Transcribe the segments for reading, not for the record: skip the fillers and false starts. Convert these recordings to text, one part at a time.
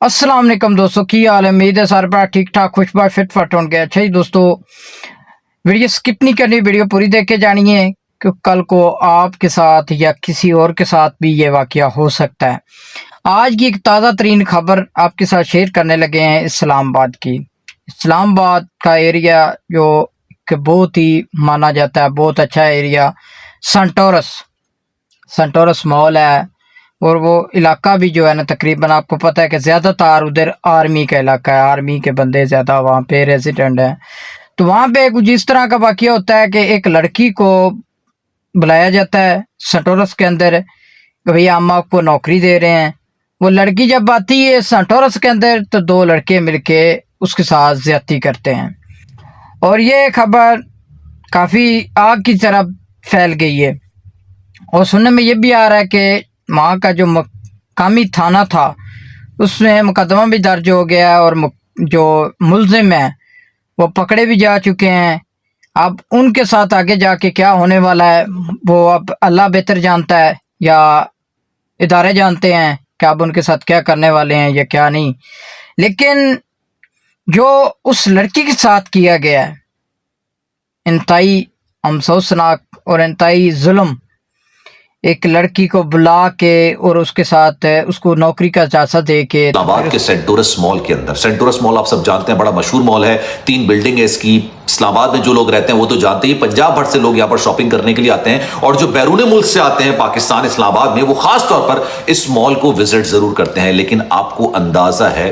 अस्सलाम वालेकुम दोस्तों, की हाल है। उम्मीद है सारे भरा ठीक ठाक खुशबाश फिट फट होंगे। अच्छा जी दोस्तों, वीडियो स्किप नहीं करनी, वीडियो पूरी देख के जानी है कि कल को आपके साथ या किसी और के साथ भी ये वाकया हो सकता है। आज की एक ताज़ा तरीन खबर आपके साथ शेयर करने लगे हैं इस्लामाबाद की। इस्लामाबाद का एरिया जो कि बहुत ही माना जाता है, बहुत अच्छा एरिया, सेंटोरस सेंटोरस मॉल है। और वो इलाका भी जो है ना, तकरीबन आपको पता है कि ज़्यादातर उधर आर्मी का इलाका है, आर्मी के बंदे ज़्यादा वहाँ पे रेजिडेंट हैं। तो वहाँ पे कुछ इस तरह का वाकया होता है कि एक लड़की को बुलाया जाता है सेंटोरस के अंदर कि भैया हम आपको नौकरी दे रहे हैं। वो लड़की जब आती है सेंटोरस के अंदर तो दो लड़के मिलके उसके साथ ज्यादती करते हैं और ये खबर काफ़ी आग की तरह फैल गई है। और सुनने में ये भी आ रहा है कि वहाँ का जो मकामी थाना था उसमें मुकदमा भी दर्ज हो गया है और जो मुलजिम है वो पकड़े भी जा चुके हैं। अब उनके साथ आगे जाके क्या होने वाला है वो अब अल्लाह बेहतर जानता है या इदारे जानते हैं कि अब उनके साथ क्या करने वाले हैं या क्या नहीं। लेकिन जो उस लड़की के साथ किया गया है इंतहाई अफसोसनाक और इंतहाई जुल्म। एक लड़की को बुला के और उसके साथ उसको नौकरी का जायजा दे के इस्लामाबाद के सेंटोरस मॉल के अंदर, सेंटोरस मॉल आप सब जानते हैं, बड़ा मशहूर मॉल है, 3 बिल्डिंग है इसकी। इस्लामाबाद में जो लोग रहते हैं वो तो जानते ही, पंजाब भर से लोग यहाँ पर शॉपिंग करने के लिए आते हैं और जो बैरून मुल्क से आते हैं पाकिस्तान इस्लामाबाद में, वो खास तौर पर इस मॉल को विजिट जरूर करते हैं। लेकिन आपको अंदाजा है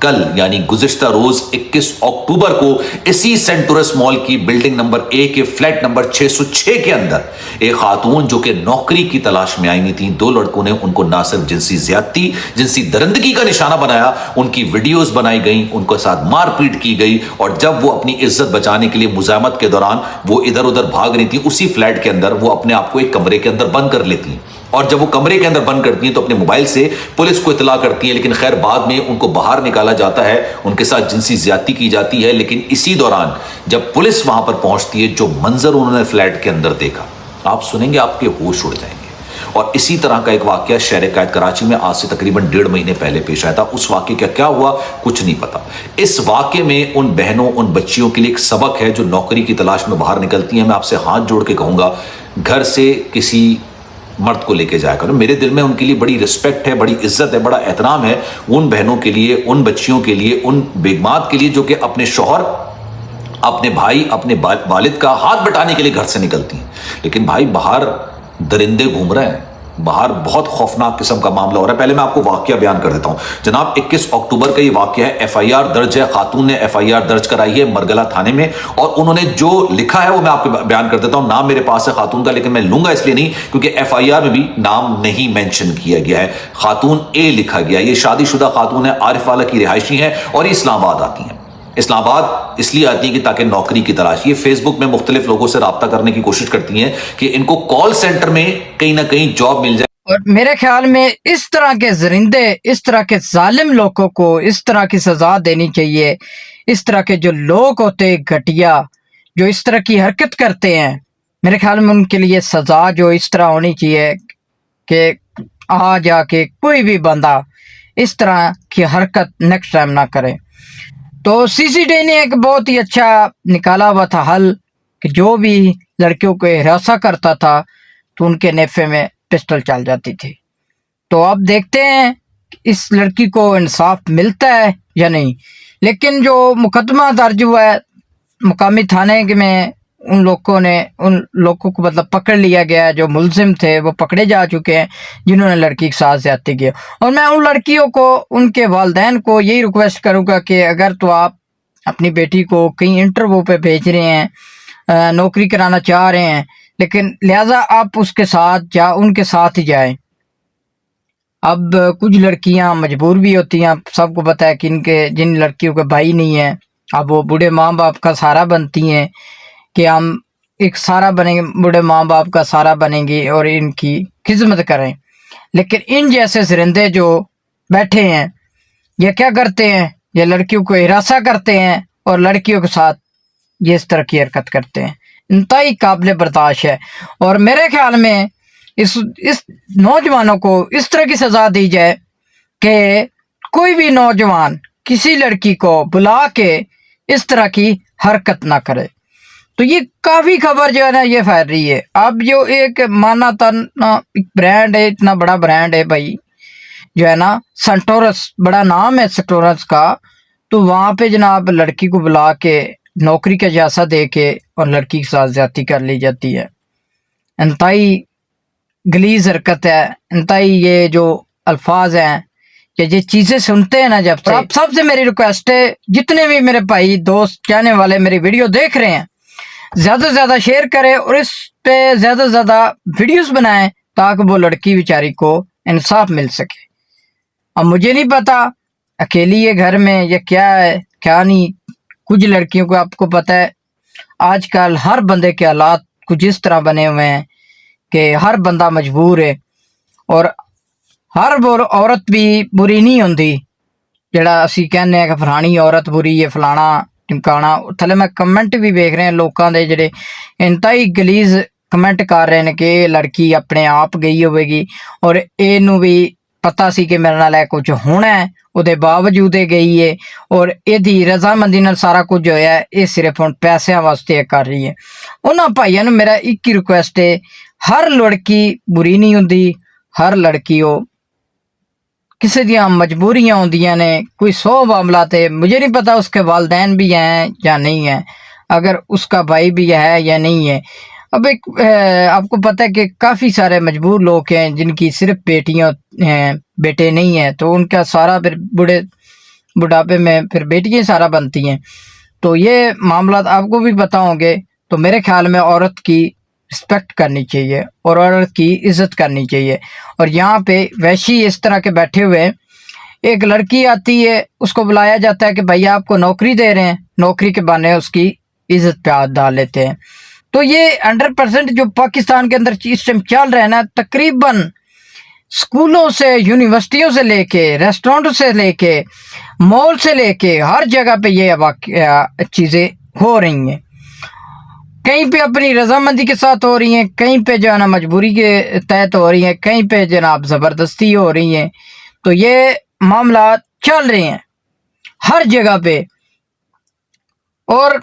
कल यानी गुज़िश्ता रोज 21 अक्टूबर को इसी सेंटोरस मॉल की बिल्डिंग नंबर ए के फ्लैट नंबर 606 के अंदर एक खातून जो कि नौकरी की तलाश में आई हुई थी, 2 लड़कों ने उनको ना सिर्फ जिनसी ज्यादती, जिनसी दरिंदगी का निशाना बनाया, उनकी वीडियोस बनाई गई, उनके साथ मारपीट की गई। और जब वो अपनी इज्जत बचाने के लिए मुजामत के दौरान वो इधर उधर भाग रही थी, उसी फ्लैट के अंदर वो अपने आप को एक कमरे के अंदर बंद कर लेती हैं। और जब वो कमरे के अंदर बंद करती हैं तो अपने मोबाइल से पुलिस को इतला करती हैं। लेकिन खैर बाद में उनको बाहर निकाला जाता है, उनके साथ जिनसी ज्यादती की जाती है। लेकिन इसी दौरान जब पुलिस वहां पर पहुंचती है, जो मंजर उन्होंने फ्लैट के अंदर देखा, आप सुनेंगे आपके होश उड़ जाएंगे। और इसी तरह का एक वाकया शहर कैद कराची में आज से तकरीबन 1.5 महीने पहले पेश आया था। उस वाकये का क्या हुआ कुछ नहीं पता। इस वाकये में उन बहनों, उन बच्चियों के लिए एक सबक है जो नौकरी की तलाश में बाहर निकलती हैं। मैं आपसे हाथ जोड़ के कहूंगा, घर से किसी मर्द को लेके जाया करो। मेरे दिल में उनके लिए बड़ी रिस्पेक्ट है, बड़ी इज्जत है, बड़ा एहतराम है उन बहनों के लिए, उन बच्चियों के लिए, उन बेगमात के लिए जो कि अपने शौहर, अपने भाई, अपने वालिद का हाथ बटाने के लिए घर से निकलती हैं। लेकिन भाई बाहर दरिंदे घूम रहे हैं, बाहर बहुत खौफनाक किस्म का मामला हो रहा है। पहले मैं आपको वाकया बयान कर देता हूं जनाब। 21 अक्टूबर का ये वाकया है, एफआईआर दर्ज है, खातून ने एफआईआर दर्ज कराई है मरगला थाने में। और उन्होंने जो लिखा है वो मैं आपको बयान कर देता हूं। नाम मेरे पास है खातून का, लेकिन मैं लूंगा इसलिए नहीं क्योंकि एफआईआर में भी नाम नहीं मेंशन किया गया है। खातून ए लिखा गया। ये शादीशुदा खातून है, आरिफ वाला की रिहायशी है और ये इस्लामाबाद आती है। इस्लामाबाद इसलिए आती है कि ताकि नौकरी की तलाश, ये फेसबुक में मुख्तलिफ लोगों से रब्ता करने की कोशिश करती हैं कि इनको कॉल सेंटर में कहीं ना कहीं जॉब मिल जाए। और मेरे ख्याल में इस तरह के जरिंदे, इस तरह के जालिम लोगों को इस तरह की सजा देनी चाहिए। इस तरह के जो लोग होते हैं घटिया, जो इस तरह की हरकत करते हैं, मेरे ख्याल में उनके लिए सजा जो इस तरह होनी चाहिए कि आ जाके कोई भी बंदा इस तरह की हरकत नेक्स्ट टाइम ना करे। तो सीसीटीवी ने एक बहुत ही अच्छा निकाला हुआ था हल कि जो भी लड़कियों को हिरासा करता था तो उनके नेफे में पिस्टल चल जाती थी। तो अब देखते हैं इस लड़की को इंसाफ मिलता है या नहीं। लेकिन जो मुकदमा दर्ज हुआ है मुकामी थाने में, उन लोगों को मतलब पकड़ लिया गया है। जो मुलजिम थे वो पकड़े जा चुके हैं जिन्होंने लड़की के साथ ज्यादती की। और मैं उन लड़कियों को, उनके वालिदैन को यही रिक्वेस्ट करूँगा कि अगर तो आप अपनी बेटी को कहीं इंटरव्यू पे भेज रहे हैं, नौकरी कराना चाह रहे हैं, लेकिन लिहाजा आप उसके साथ या उनके साथ ही जाएं। अब कुछ लड़कियां मजबूर भी होती हैं, सबको पता है कि जिन लड़कियों के भाई नहीं है, अब वो बूढ़े माँ बाप का सहारा बनती हैं कि हम एक सहारा बनेंगे, बूढ़े माँ बाप का सहारा बनेंगे और इनकी खिदमत करें। लेकिन इन जैसे सरिंदे जो बैठे हैं ये क्या करते हैं, ये लड़कियों को हिरासा करते हैं और लड़कियों के साथ ये इस तरह की हरकत करते हैं। इंतहाई काबिल बर्दाश्त है। और मेरे ख्याल में इस नौजवानों को इस तरह की सजा दी जाए कि कोई भी नौजवान किसी लड़की को बुला के इस तरह की हरकत ना करे। तो ये काफ़ी खबर जो है ना ये फैल रही है। अब जो एक माना ताना ब्रांड है, इतना बड़ा ब्रांड है भाई जो है ना सेंटोरस, बड़ा नाम है सेंटोरस का, तो वहाँ पे जनाब लड़की को बुला के नौकरी का जायजा दे के और लड़की के साथ ज्यादती कर ली जाती है। इंतहाई गलीज हरकत है, इंतहाई ये जो अल्फाज हैं कि ये चीज़ें सुनते हैं ना जब से। आप सबसे मेरी रिक्वेस्ट है, जितने भी मेरे भाई दोस्त चाहने वाले मेरी वीडियो देख रहे हैं, ज़्यादा से ज़्यादा शेयर करें और इस पे ज़्यादा से ज़्यादा वीडियोस बनाएं ताकि वो लड़की बेचारी को इंसाफ मिल सके। अब मुझे नहीं पता अकेली है घर में या क्या है क्या नहीं। कुछ लड़कियों को आपको पता है आजकल हर बंदे के हालात कुछ इस तरह बने हुए हैं कि हर बंदा मजबूर है और हर वो औरत भी बुरी नहीं होंदी ਜਿਹੜਾ ਅਸੀਂ ਕਹਿੰਦੇ ਆ ਕਿ ਫਲਾਣੀ ਔਰਤ ਬੁਰੀ ਹੈ ਫਲਾਣਾ ਟਿਮਕਾਣਾ। ਥੱਲੇ ਮੈਂ ਕਮੈਂਟ ਵੀ ਵੇਖ ਰਹੇ ਲੋਕਾਂ ਦੇ ਜਿਹੜੇ ਇੰਤਹਾਈ ਗਲੀਜ਼ ਕਮੈਂਟ ਕਰ ਰਹੇ ਨੇ ਕਿ ਇਹ ਲੜਕੀ ਆਪਣੇ ਆਪ ਗਈ ਹੋਵੇਗੀ ਔਰ ਇਹਨੂੰ ਵੀ ਪਤਾ ਸੀ ਕਿ ਮੇਰੇ ਨਾਲ ਇਹ ਕੁਝ ਹੋਣਾ ਹੈ, ਉਹਦੇ ਬਾਵਜੂਦ ਇਹ ਗਈ ਹੈ ਔਰ ਇਹਦੀ ਰਜ਼ਾਮੰਦੀ ਨਾਲ ਸਾਰਾ ਕੁਝ ਹੋਇਆ ਹੈ। ਇਹ ਸਿਰਫ ਹੁਣ ਪੈਸਿਆਂ ਵਾਸਤੇ ਇਹ ਕਰ ਰਹੀ ਹੈ। ਉਹਨਾਂ ਭਾਈਆਂ ਨੂੰ ਮੇਰਾ ਇੱਕ ਹੀ ਰਿਕੁਐਸਟ ਹੈ, ਹਰ ਲੜਕੀ ਬੁਰੀ ਨਹੀਂ ਹੁੰਦੀ, ਹਰ ਲੜਕੀ ਉਹ किसी दियाँ मजबूरियाँ होंदियां ने, कोई 100 मामला थे। मुझे नहीं पता उसके वालदैन भी हैं या नहीं हैं, अगर उसका भाई भी है या नहीं है। अब एक आपको पता है कि काफ़ी सारे मजबूर लोग हैं जिनकी सिर्फ बेटियाँ हैं, बेटे नहीं हैं, तो उनका सारा फिर बुढ़ापे में फिर बेटियाँ सारा बनती हैं। तो ये मामला आपको भी पता होंगे। तो मेरे ख्याल में औरत की रिस्पेक्ट करनी चाहिए और औरत की इज्जत करनी चाहिए। और यहाँ पे वैशी इस तरह के बैठे हुए, एक लड़की आती है उसको बुलाया जाता है कि भैया आपको नौकरी दे रहे हैं, नौकरी के बहाने उसकी इज्जत पे हाथ डाल लेते हैं। तो ये 100% जो पाकिस्तान के अंदर इस टाइम चल रहा है ना, तकरीबन स्कूलों से, यूनिवर्सिटियों से लेके, रेस्टोरेंट से लेके, मॉल से लेके हर जगह पे ये चीज़ें हो रही हैं। कहीं पे अपनी रजामंदी के साथ हो रही हैं, कहीं पे जो है ना मजबूरी के तहत हो रही हैं, कहीं पे जनाब ज़बरदस्ती हो रही हैं। तो ये मामला चल रहे हैं हर जगह पे और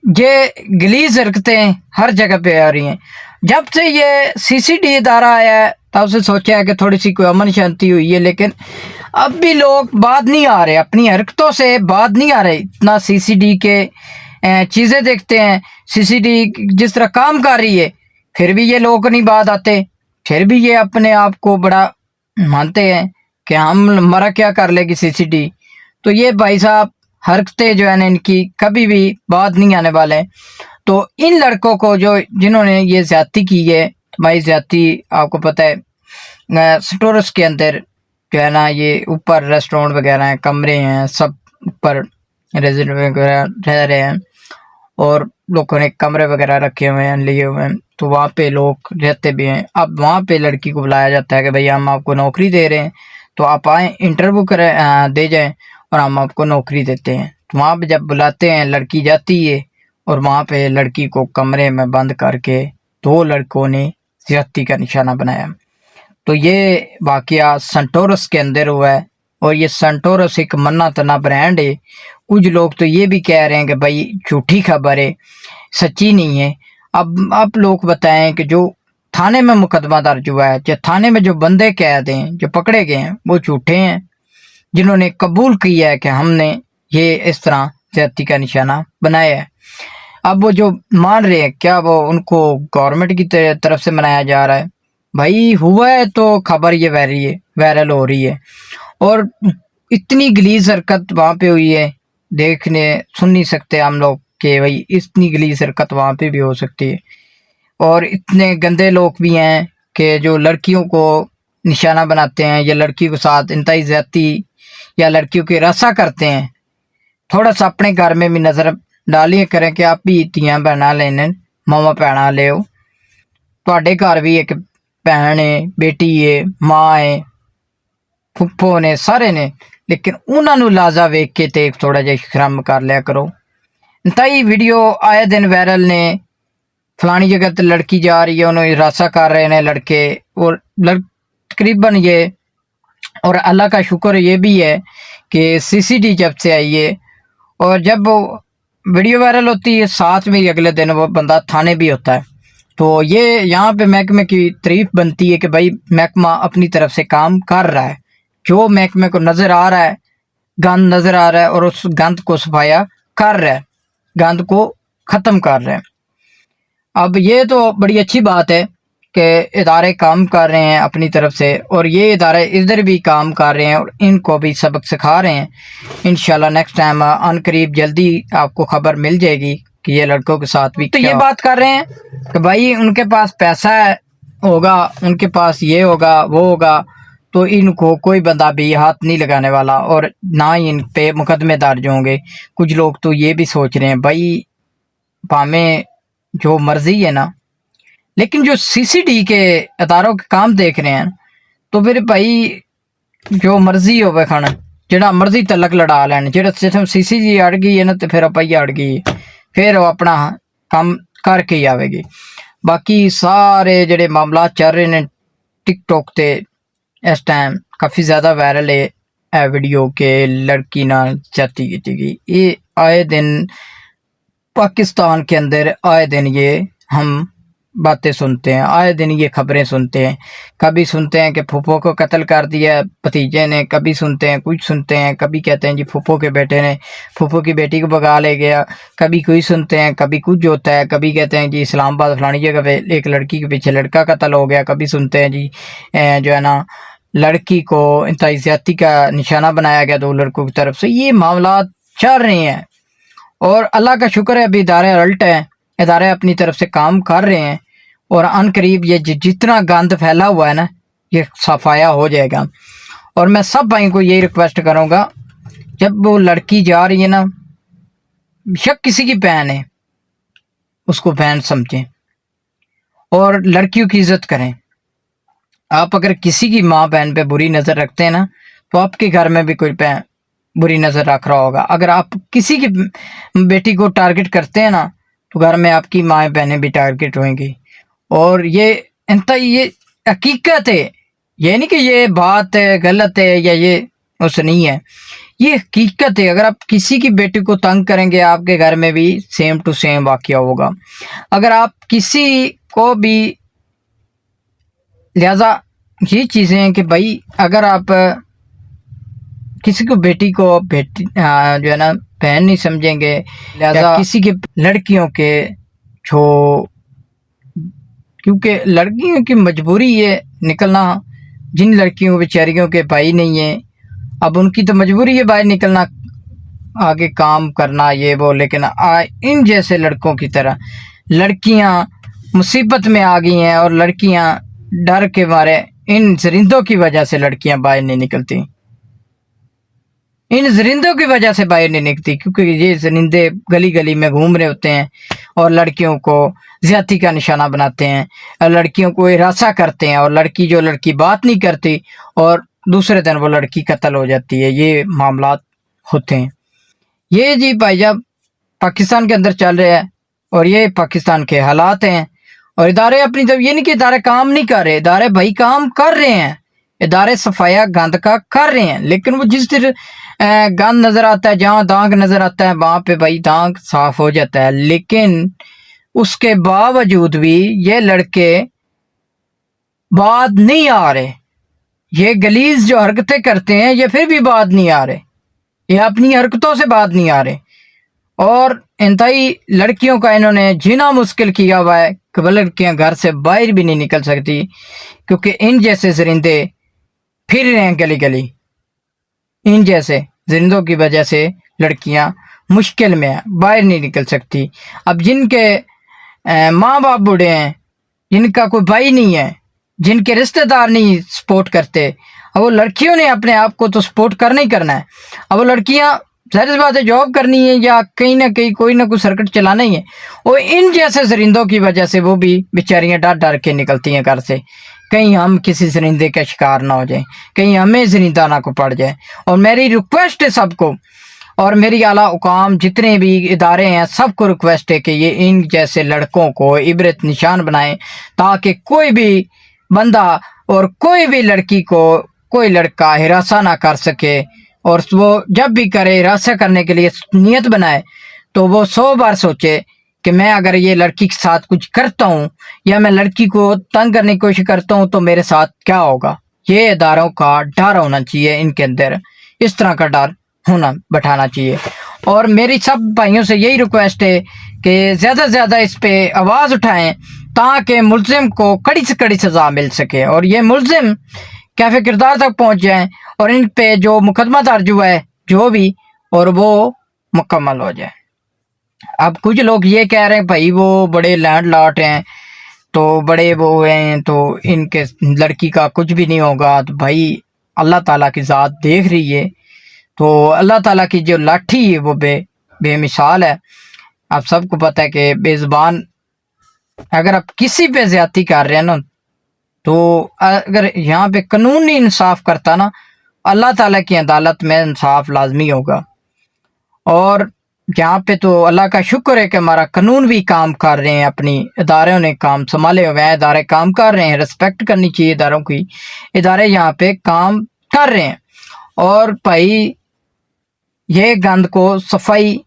ये गलीज हरकतें हर जगह पे आ रही हैं। जब से ये CCD इदारा आया है तब से सोचा है कि थोड़ी सी कोई अमन शांति हुई है, लेकिन अब भी लोग बात नहीं आ रहे, अपनी हरकतों से बात नहीं आ रहे। इतना CCD के चीज़ें देखते हैं, CCD जिस तरह काम कर रही है, फिर भी ये लोग नहीं बात आते, फिर भी ये अपने आप को बड़ा मानते हैं कि हम हमारा क्या कर लेगी CCD। तो ये भाई साहब हरकतें जो है ना इनकी कभी भी बात नहीं आने वाले। तो इन लड़कों को जिन्होंने ये ज्यादती की है, भाई ज्यादती आपको पता है स्टोर्स के अंदर जो है ना ये ऊपर रेस्टोरेंट वगैरह हैं, कमरे हैं, सब ऊपर रेजिडेंट वगैरह रह रहे हैं और लोगों ने कमरे वगैरह रखे हुए हैं, लिए हुए हैं, तो वहाँ पे लोग रहते भी हैं। अब वहाँ पे लड़की को बुलाया जाता है कि भैया हम आपको नौकरी दे रहे हैं, तो आप आए इंटरव्यू करें दे जाएं और हम आपको नौकरी देते हैं। तो वहाँ पे जब बुलाते हैं लड़की जाती है और वहाँ पे लड़की को कमरे में बंद करके 2 लड़कों ने ज्यादती का निशाना बनाया। तो ये वाकया सेंटोरस के अंदर हुआ है और ये सेंटोरस एक मन्ना तना ब्रांड है। कुछ लोग तो ये भी कह रहे हैं कि भाई झूठी खबर है, सच्ची नहीं है। अब आप लोग बताएं कि जो थाने में मुकदमा दर्ज हुआ है, जो थाने में जो बंदे कैद हैं, जो पकड़े गए हैं, वो झूठे हैं जिन्होंने कबूल किया है कि हमने ये इस तरह ज्यादती का निशाना बनाया है। अब वो जो मान रहे हैं, क्या वो उनको गवर्नमेंट की तरफ से मनाया जा रहा है? भाई हुआ है तो खबर ये वायरल हो रही है और इतनी गलीज हरकत वहाँ पे हुई है, देखने सुन नहीं सकते हम लोग कि भाई इतनी गलीज हरकत वहाँ पे भी हो सकती है। और इतने गंदे लोग भी हैं कि जो लड़कियों को निशाना बनाते हैं या लड़की के साथ इंतहाई ज्यादती या लड़कियों की रसा करते हैं। थोड़ा सा अपने घर में भी नज़र डालिए करें कि आप भी ਧੀਆਂ ਭੈਣਾਂ लेने मामा भैणा ले ਤੁਹਾਡੇ घर भी एक भैन है, बेटी है, माँ है, फुप्पो ने, सारे ने, लेकिन उन्होंने लाजा वेख के ते थोड़ा जिहा शर्म कर लिया करो। इंतहाई वीडियो आए दिन वायरल ने, फलानी जगह ते लड़की जा रही है, उन्होंने रासा कर रहे हैं लड़के और तकरीबन ये اور اللہ کا شکر یہ بھی ہے کہ CCD جب سے آئی ہے اور جب وہ ویڈیو وائرل ہوتی ہے ساتھ میں ہی اگلے دن وہ بندہ تھانے بھی ہوتا ہے، تو یہ یہاں پہ محکمے کی تعریف بنتی ہے کہ بھائی محکمہ اپنی طرف سے کام کر رہا ہے، جو محکمے کو نظر آ رہا ہے، گند نظر آ رہا ہے اور اس گند کو صفایا کر رہا ہے، گند کو ختم کر رہے ہیں۔ اب یہ تو بڑی اچھی بات ہے کہ ادارے کام کر رہے ہیں اپنی طرف سے، اور یہ ادارے ادھر بھی کام کر رہے ہیں اور ان کو بھی سبق سکھا رہے ہیں۔ انشاءاللہ نیکسٹ ٹائم ان قریب جلدی آپ کو خبر مل جائے گی کہ یہ لڑکوں کے ساتھ بھی تو یہ بات کر رہے ہیں کہ بھائی ان کے پاس پیسہ ہوگا، ان کے پاس یہ ہوگا وہ ہوگا، تو ان کو کوئی بندہ بھی ہاتھ نہیں لگانے والا اور نہ ہی ان پہ مقدمے درج ہوں گے۔ کچھ لوگ تو یہ بھی سوچ رہے ہیں بھائی ہمیں جو مرضی ہے نا، لیکن جو CCD کے اداروں کے کام دیکھ رہے ہیں تو پھر بھائی جو مرضی ہوئے کھانا جڑا مرضی تلک لڑا لین، جڑا سسٹم CCD اڑ گئی ہے نا تو پھر اپائی اڑ گئی، پھر وہ اپنا کام کر کے ہی آوے گی۔ باقی سارے جڑے معاملات چل رہے ہیں ٹک ٹاک تے اس ٹائم کافی زیادہ وائرل ہے ویڈیو کہ لڑکی نہ جاتی کی گئی، یہ آئے دن پاکستان کے اندر آئے دن یہ ہم باتیں سنتے ہیں، آئے دن یہ خبریں سنتے ہیں، کبھی سنتے ہیں کہ پھوپھو کو قتل کر دیا بھتیجے نے، کبھی سنتے ہیں کچھ سنتے ہیں، کبھی کہتے ہیں جی پھوپھو کے بیٹے نے پھوپھو کی بیٹی کو بگا لے گیا، کبھی کوئی سنتے ہیں، کبھی کچھ ہوتا ہے، کبھی کہتے ہیں جی اسلام آباد فلانی جگہ پہ ایک لڑکی کے پیچھے لڑکا قتل ہو گیا، کبھی سنتے ہیں جی جو ہے نا لڑکی کو انتہائی زیادتی کا نشانہ بنایا گیا 2 لڑکوں کی طرف سے۔ یہ معاملات چل رہے ہیں اور اللہ کا شکر ہے ابھی ادارے الرٹ ہیں، ادارے اپنی طرف سے کام کر رہے ہیں اور ان قریب یہ جتنا گند پھیلا ہوا ہے نا یہ صفایا ہو جائے گا۔ اور میں سب بھائیوں کو یہی ریکویسٹ کروں گا، جب وہ لڑکی جا رہی ہے نا، شک کسی کی بہن ہے اس کو بہن سمجھیں اور لڑکیوں کی عزت کریں۔ آپ اگر کسی کی ماں بہن پہ بری نظر رکھتے ہیں نا تو آپ کے گھر میں بھی کوئی بری نظر رکھ رہا ہوگا۔ اگر آپ کسی کی بیٹی کو ٹارگٹ کرتے ہیں نا تو گھر میں آپ کی ماں بہنیں بھی ٹارگٹ ہوئیں گی، اور یہ انتہائی یہ حقیقت ہے، یہ نہیں کہ یہ بات غلط ہے یا یہ اس نہیں ہے، یہ حقیقت ہے۔ اگر آپ کسی کی بیٹی کو تنگ کریں گے آپ کے گھر میں بھی سیم ٹو سیم واقعہ ہوگا۔ اگر آپ کسی کو بھی، لہذا یہ چیزیں ہیں کہ بھائی اگر آپ کسی کو بیٹی کو جو ہے نا بہن نہیں سمجھیں گے، لہذا کسی کے لڑکیوں کے جو، کیونکہ لڑکیوں کی مجبوری ہے نکلنا، جن لڑکیوں بیچاریوں کے بھائی نہیں ہیں اب ان کی تو مجبوری ہے باہر نکلنا، آگے کام کرنا یہ وہ، لیکن ان جیسے لڑکوں کی طرح لڑکیاں مصیبت میں آ گئی ہیں اور لڑکیاں ڈر کے مارے، ان زرندوں کی وجہ سے لڑکیاں باہر نہیں نکلتی، ان زرندوں کی وجہ سے باہر نہیں نکلتی، کیونکہ یہ زرندے گلی گلی میں گھوم رہے ہوتے ہیں اور لڑکیوں کو زیادتی کا نشانہ بناتے ہیں اور لڑکیوں کو ہراساں کرتے ہیں، اور لڑکی بات نہیں کرتی اور دوسرے دن وہ لڑکی قتل ہو جاتی ہے۔ یہ معاملات ہوتے ہیں، یہ جی بھائی جب پاکستان کے اندر چل رہے ہیں اور یہ پاکستان کے حالات ہیں، اور ادارے اپنی طرف، یہ نہیں کہ ادارے کام نہیں کر رہے، ادارے بھائی کام کر رہے ہیں، ادارے صفایا گند کا کر رہے ہیں، لیکن وہ جس طرح گند نظر آتا ہے، جہاں دانگ نظر آتا ہے وہاں پہ بھائی دانگ صاف ہو جاتا ہے، لیکن اس کے باوجود بھی یہ لڑکے بات نہیں آ رہے، یہ گلیز جو حرکتیں کرتے ہیں یہ پھر بھی بات نہیں آ رہے، یہ اپنی حرکتوں سے بات نہیں آ رہے، اور انتہائی لڑکیوں کا انہوں نے جینا مشکل کیا ہوا ہے کہ وہ لڑکیاں گھر سے باہر بھی نہیں نکل سکتی، کیونکہ ان جیسے زرندے پھر رہے ہیں گلی گلی، ان جیسے زرندوں کی وجہ سے لڑکیاں مشکل میں ہیں، باہر نہیں نکل سکتی۔ اب جن کے ماں باپ بوڑھے ہیں، جن کا کوئی بھائی نہیں ہے، جن کے رشتہ دار نہیں سپورٹ کرتے، اب وہ لڑکیوں نے اپنے آپ کو تو سپورٹ کرنا ہی کرنا ہے، اب وہ لڑکیاں ظاہر سی بات ہے جاب کرنی ہے یا کہیں نہ کہیں کوئی نہ کوئی سرکٹ چلانا ہی ہے، وہ ان جیسے زرندوں کی وجہ سے وہ بھی بیچاریاں ڈر ڈر کے نکلتی ہیں گھر سے، کہیں ہم کسی زرندے کا شکار نہ ہو جائیں، کہیں ہمیں زرندہ نہ کو پڑ جائے۔ اور میری ریکویسٹ ہے سب کو، اور میری اعلیٰ حکام جتنے بھی ادارے ہیں سب کو ریکویسٹ ہے کہ یہ ان جیسے لڑکوں کو عبرت نشان بنائیں، تاکہ کوئی بھی بندہ اور کوئی بھی لڑکی کو कोई लड़का हिरासा ना कर सके, और वो जब भी करे हिरासा करने के लिए नियत बनाए तो वो 100 बार सोचे कि मैं अगर ये लड़की के साथ कुछ करता हूँ या मैं लड़की को तंग करने की कोशिश करता हूँ तो मेरे साथ क्या होगा। ये इदारों का डर होना चाहिए, इनके अंदर इस तरह का डर होना बैठाना चाहिए। और मेरी सब भाइयों से यही रिक्वेस्ट है कि ज़्यादा से ज़्यादा इस पे आवाज़ उठाएं ताकि मुलजिम को कड़ी से कड़ी सज़ा मिल सके और ये मुलजिम कैफे किरदार तक पहुंच जाएं और इन पे जो मुकदमा दर्ज हुआ है जो भी, और वो मुकम्मल हो जाए। अब कुछ लोग ये कह रहे हैं भाई वो बड़े लैंड लॉट हैं तो बड़े वो हैं तो इनके लड़की का कुछ भी नहीं होगा। तो भाई अल्लाह ताला की ज़ात देख रही है, तो अल्लाह ताला की जो लाठी है वो बेमिसाल है। आप सबको पता है कि बेज़बान अगर आप किसी पे ज्यादती कर रहे हैं ना, तो अगर यहाँ पे कानून नहीं इंसाफ करता ना, अल्लाह ताला की अदालत में इंसाफ लाजमी होगा। और यहाँ पे तो अल्लाह का शुक्र है कि हमारा कानून भी काम कर रहे हैं, अपनी इदारों ने काम संभाले हुए हैं, इदारे काम कर रहे हैं, रिस्पेक्ट करनी चाहिए इदारों की, इदारे यहाँ पे काम कर रहे हैं। और भाई ये गंद को सफाई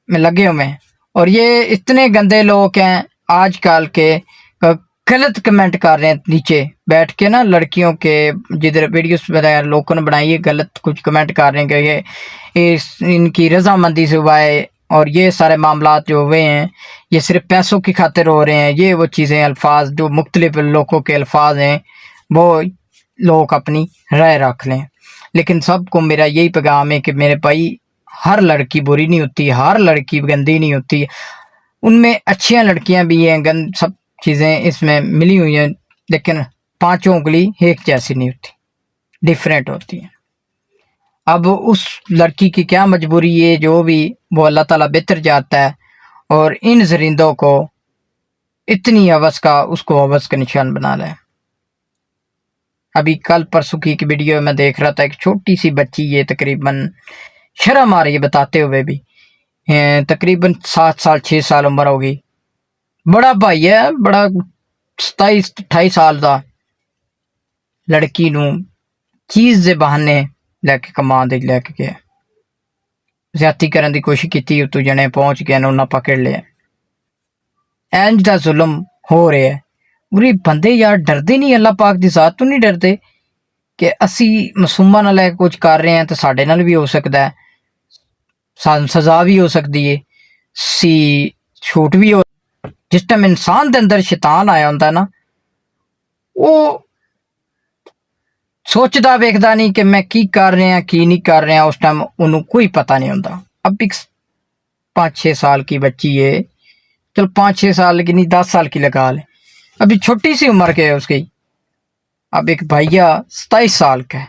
में लगे हुए हैं और ये इतने गंदे लोग हैं आजकल के, गलत कमेंट कर रहे हैं नीचे बैठ के ना, लड़कियों के जिधर वीडियोस बताया लोगों ने बनाई है, गलत कुछ कमेंट कर रहे हैं कि ये इनकी रजामंदी से हुआ है और ये सारे मामला जो हुए हैं ये सिर्फ पैसों की खातिर हो रहे हैं। ये वो चीज़ें अल्फाज जो मुख्तलिफ लोगों के अल्फाज हैं वो लोग अपनी राय रख लें। लेकिन सबको मेरा यही पैगाम है कि मेरे भाई हर लड़की बुरी नहीं होती, हर लड़की गंदी नहीं होती, उनमें अच्छियाँ लड़कियाँ भी हैं, गंद सब चीज़ें इसमें मिली हुई हैं, लेकिन पांचों उंगली एक जैसी नहीं होती, डिफरेंट होती हैं। अब उस लड़की की क्या मजबूरी है, जो भी वो अल्लाह ताला बेहतर जाता है। और इन जरिंदों को इतनी हवस का उसको हवस का निशान बना लें। अभी कल परसों की एक वीडियो में देख रहा था, एक छोटी सी बच्ची, ये तकरीबन शर्म आ रही है बताते हुए भी, तकरीबन 7 साल 6 साल उम्र होगी, बड़ा भाई है, बड़ा 27-28 साल का, लड़की नू चीज़ दे बहाने लैके कमा दे लैके गया, ज्यादती करने की कोशिश की, उतों जने पहुंच गए ने उन्हें पकड़ लिया। इंज दा जुल्म हो रहा है। बुरी बंदे यार डरते नहीं, अल्लाह पाक की ज़ात तो नहीं डरते कि असी मासूमां नाल लैके कुछ कर रहे हैं तो साडे नाल भी हो सकता है, सज़ा भी हो सकती है, सी छूट भी हो। जिस टाइम इंसान के अंदर शैतान आया होंदा ना, वो सोचदा वेखदा नहीं कि मैं की कर रहे हैं की नहीं कर रहे हैं, उस टाइम उन्होंने कोई पता नहीं होंदा। अब एक 5-6 साल की बच्ची है, चल 5-6 साल की नहीं 10 साल की लगा ले, अभी छोटी सी उम्र के है उसकी। अब एक भैया 27 साल का है,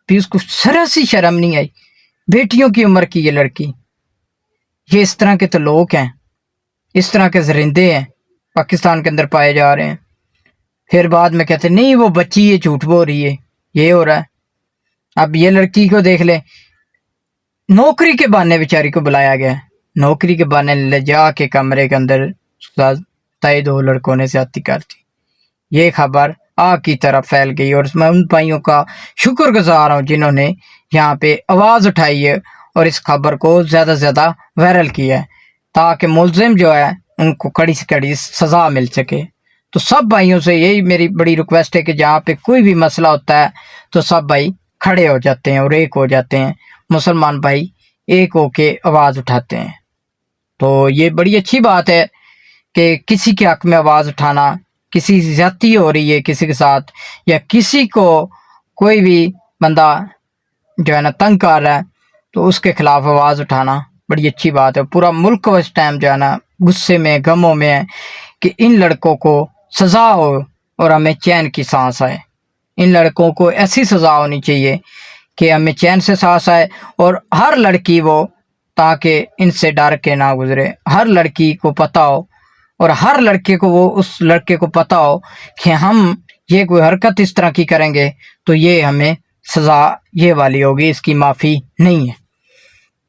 भी उसको जरा सी शर्म नहीं आई, बेटियों की उम्र की ये लड़की। ये इस तरह के तो लोग हैं, इस तरह के जरिंदे हैं पाकिस्तान के अंदर पाए जा रहे हैं। फिर बाद में कहते नहीं वो बच्ची ये झूठ बोल रही है, ये हो रहा है। अब ये लड़की को देख ले, नौकरी के बहाने बेचारी को बुलाया गया, नौकरी के बहाने ले जा के कमरे के अंदर तय 2 लड़कों ने ज्यादती कर दी। ये खबर आग की तरफ फैल गई और मैं उन भाइयों का शुक्रगुजार हूँ जिन्होंने यहाँ पे आवाज़ उठाई है और इस खबर को ज़्यादा से ज़्यादा वायरल किया है, ताकि मुलजिम जो है उनको कड़ी से कड़ी सज़ा मिल सके। तो सब भाइयों से यही मेरी बड़ी रिक्वेस्ट है कि जहाँ पे कोई भी मसला होता है तो सब भाई खड़े हो जाते हैं और एक हो जाते हैं, मुसलमान भाई एक होके आवाज़ उठाते हैं। तो ये बड़ी अच्छी बात है कि किसी के हक में आवाज़ उठाना, किसी ज्यादती हो रही है किसी के साथ, या किसी को कोई भी बंदा जो है ना तंग कर रहा है तो उसके खिलाफ आवाज़ उठाना बड़ी अच्छी बात है। पूरा मुल्क इस टाइम जो है ना गुस्से में गमों में है कि इन लड़कों को सज़ा हो और हमें चैन की सांस आए। इन लड़कों को ऐसी सज़ा होनी चाहिए कि हमें चैन से सांस आए और हर लड़की वो ताकि इनसे डर के ना गुजरे, हर लड़की को पता हो और हर लड़के को वो उस लड़के को पता हो कि हम ये कोई हरकत इस तरह की करेंगे तो ये हमें सज़ा ये वाली होगी, इसकी माफ़ी नहीं है।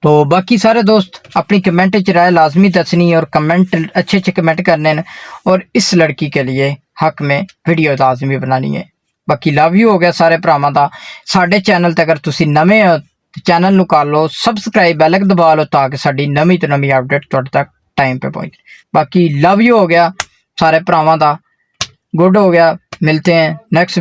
तो बाकी सारे दोस्त अपनी कमेंट च राय लाजमी दसनी और कमेंट अच्छे कमेंट करने और इस लड़की के लिए हक में वीडियो लाजमी बनानी है। ਬਾਕੀ ਲਵ ਯੂ ਹੋ ਗਿਆ ਸਾਰੇ ਭਰਾਵਾਂ ਦਾ। ਸਾਡੇ ਚੈਨਲ ਤੇ ਅਗਰ ਤੁਸੀਂ ਨਵੇਂ ਹੋ ਚੈਨਲ ਨੂੰ ਕਰ ਲਓ ਸਬਸਕ੍ਰਾਈਬ, ਬੈਲ ਆਈਕਨ ਦਬਾ ਲਓ ਤਾਂ ਕਿ ਸਾਡੀ ਨਵੀਂ ਤੋਂ ਨਵੀਂ ਅਪਡੇਟ ਤੁਹਾਡੇ ਤੱਕ ਟਾਈਮ पे पहुंचे। बाकी लव यू हो गया सारे भरावां दा, गुड हो गया। मिलते हैं नेक्स्ट